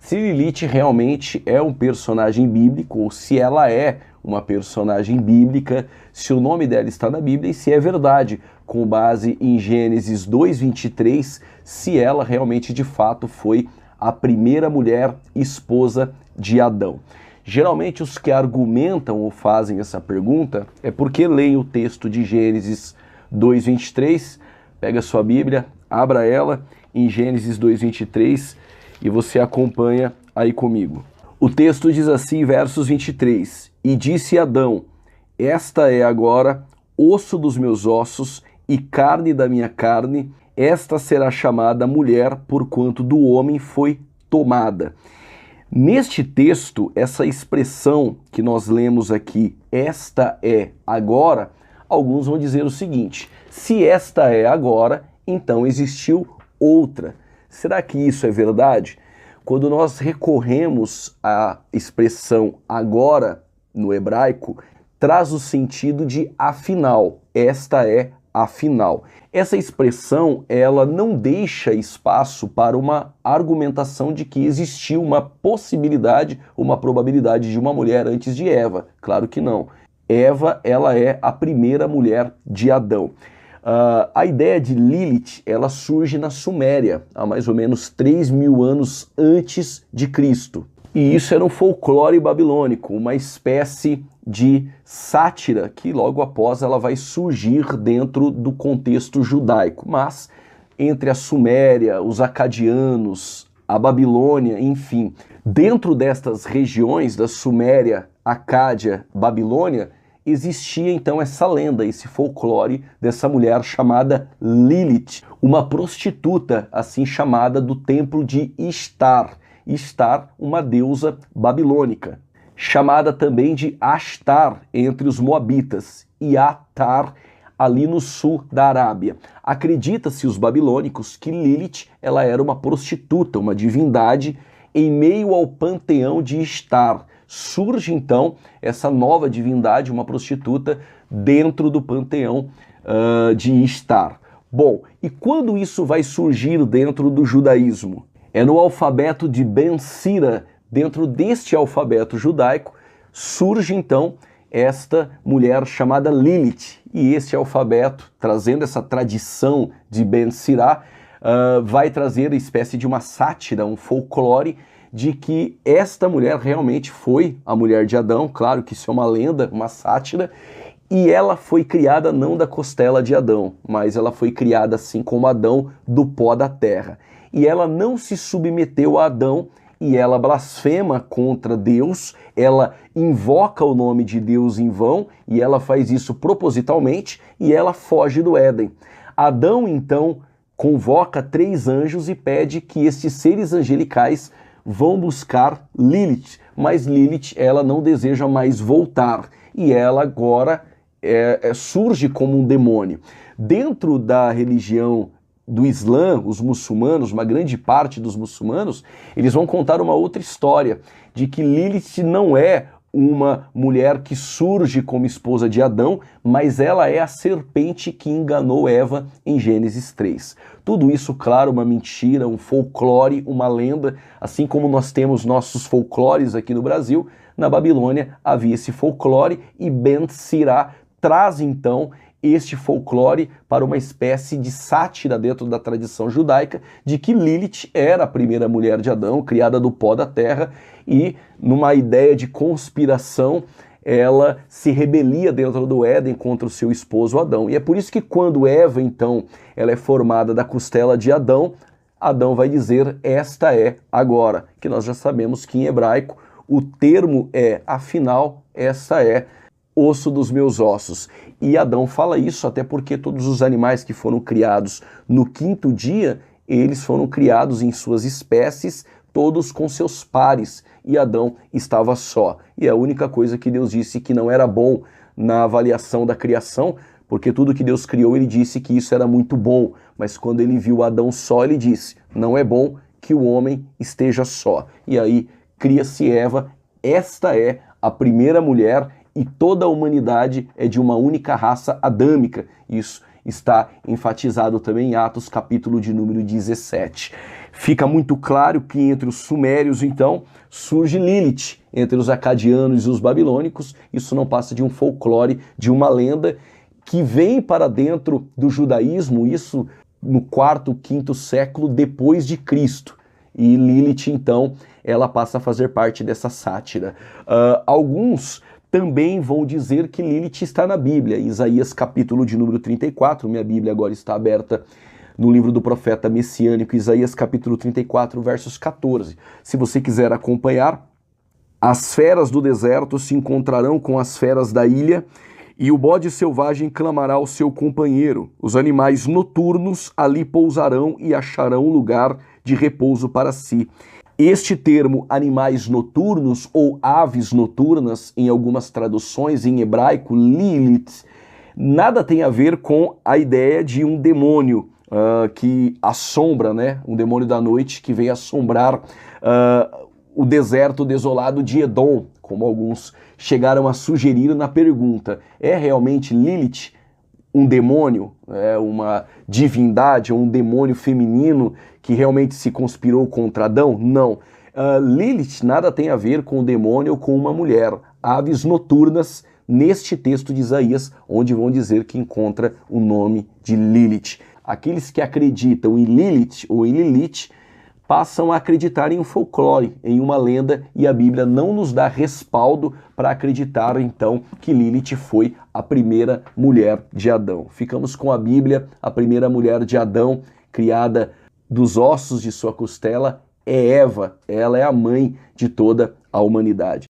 se Lilith realmente é um personagem bíblico, ou se ela é uma personagem bíblica, se o nome dela está na Bíblia e se é verdade, com base em Gênesis 2:23, se ela realmente de fato foi a primeira mulher esposa de Adão. Geralmente os que argumentam ou fazem essa pergunta é porque leem o texto de Gênesis 2:23, pega a sua Bíblia, abra ela em Gênesis 2:23 e você acompanha aí comigo. O texto diz assim, versos 23, e disse Adão, esta é agora osso dos meus ossos e carne da minha carne, esta será chamada mulher, porquanto do homem foi tomada. Neste texto, essa expressão que nós lemos aqui, esta é agora, alguns vão dizer o seguinte, se esta é agora, então existiu outra. Será que isso é verdade? Quando nós recorremos à expressão agora, no hebraico, traz o sentido de afinal, esta é afinal. Essa expressão, ela não deixa espaço para uma argumentação de que existiu uma possibilidade, uma probabilidade de uma mulher antes de Eva. Claro que não. Eva, ela é a primeira mulher de Adão. A ideia de Lilith, ela surge na Suméria, há mais ou menos 3.000 anos antes de Cristo. E isso era um folclore babilônico, uma espécie de sátira que logo após ela vai surgir dentro do contexto judaico. Mas entre a Suméria, os acadianos, a Babilônia, enfim, dentro destas regiões da Suméria, Acádia, Babilônia, existia então essa lenda, esse folclore dessa mulher chamada Lilith, uma prostituta assim chamada do templo de Ishtar. Ishtar, uma deusa babilônica, chamada também de Ashtar entre os moabitas e Atar ali no sul da Arábia. Acredita-se os babilônicos que Lilith ela era uma prostituta, uma divindade em meio ao panteão de Ishtar. Surge então essa nova divindade, uma prostituta, dentro do panteão de Ishtar. Bom, e quando isso vai surgir dentro do judaísmo? É no alfabeto de Ben Sira. Dentro deste alfabeto judaico surge então esta mulher chamada Lilith. E este alfabeto, trazendo essa tradição de Ben Sira, vai trazer a espécie de uma sátira, um folclore de que esta mulher realmente foi a mulher de Adão. Claro que isso é uma lenda, uma sátira, e ela foi criada não da costela de Adão, mas ela foi criada assim como Adão do pó da terra. E ela não se submeteu a Adão e ela blasfema contra Deus, ela invoca o nome de Deus em vão e ela faz isso propositalmente e ela foge do Éden. Adão então convoca 3 anjos e pede que estes seres angelicais vão buscar Lilith, mas Lilith ela não deseja mais voltar e ela agora surge como um demônio. Dentro da religião do Islã, os muçulmanos, uma grande parte dos muçulmanos, eles vão contar uma outra história, de que Lilith não é uma mulher que surge como esposa de Adão, mas ela é a serpente que enganou Eva em Gênesis 3. Tudo isso, claro, uma mentira, um folclore, uma lenda, assim como nós temos nossos folclores aqui no Brasil, na Babilônia havia esse folclore e Ben Sira traz então este folclore para uma espécie de sátira dentro da tradição judaica de que Lilith era a primeira mulher de Adão, criada do pó da terra, e numa ideia de conspiração, ela se rebelia dentro do Éden contra o seu esposo Adão. E é por isso que quando Eva, então, ela é formada da costela de Adão, Adão vai dizer, esta é agora, que nós já sabemos que em hebraico o termo é, afinal, essa é osso dos meus ossos. E Adão fala isso até porque todos os animais que foram criados no 5º dia, eles foram criados em suas espécies, todos com seus pares, e Adão estava só. E a única coisa que Deus disse que não era bom na avaliação da criação, porque tudo que Deus criou, ele disse que isso era muito bom, mas quando ele viu Adão só, ele disse, não é bom que o homem esteja só. E aí cria-se Eva, esta é a primeira mulher, e toda a humanidade é de uma única raça adâmica. Isso está enfatizado também em Atos, capítulo de número 17. Fica muito claro que entre os sumérios, então, surge Lilith. Entre os acadianos e os babilônicos, isso não passa de um folclore, de uma lenda que vem para dentro do judaísmo, isso no quarto, quinto século depois de Cristo. E Lilith, então, ela passa a fazer parte dessa sátira. Alguns também vão dizer que Lilith está na Bíblia. Isaías capítulo de número 34, minha Bíblia agora está aberta no livro do profeta messiânico, Isaías capítulo 34, versos 14. Se você quiser acompanhar, as feras do deserto se encontrarão com as feras da ilha, e o bode selvagem clamará ao seu companheiro. Os animais noturnos ali pousarão e acharão lugar de repouso para si. Este termo animais noturnos ou aves noturnas, em algumas traduções em hebraico, Lilith, nada tem a ver com a ideia de um demônio que assombra, né? Um demônio da noite que vem assombrar o deserto desolado de Edom, como alguns chegaram a sugerir na pergunta. É realmente Lilith um demônio, uma divindade, um demônio feminino que realmente se conspirou contra Adão? Não. Lilith nada tem a ver com o demônio ou com uma mulher. Aves noturnas, neste texto de Isaías, onde vão dizer que encontra o nome de Lilith. Aqueles que acreditam em Lilith ou em Lilith passam a acreditar em um folclore, em uma lenda, e a Bíblia não nos dá respaldo para acreditar, então, que Lilith foi a primeira mulher de Adão. Ficamos com a Bíblia, a primeira mulher de Adão, criada dos ossos de sua costela, é Eva, ela é a mãe de toda a humanidade.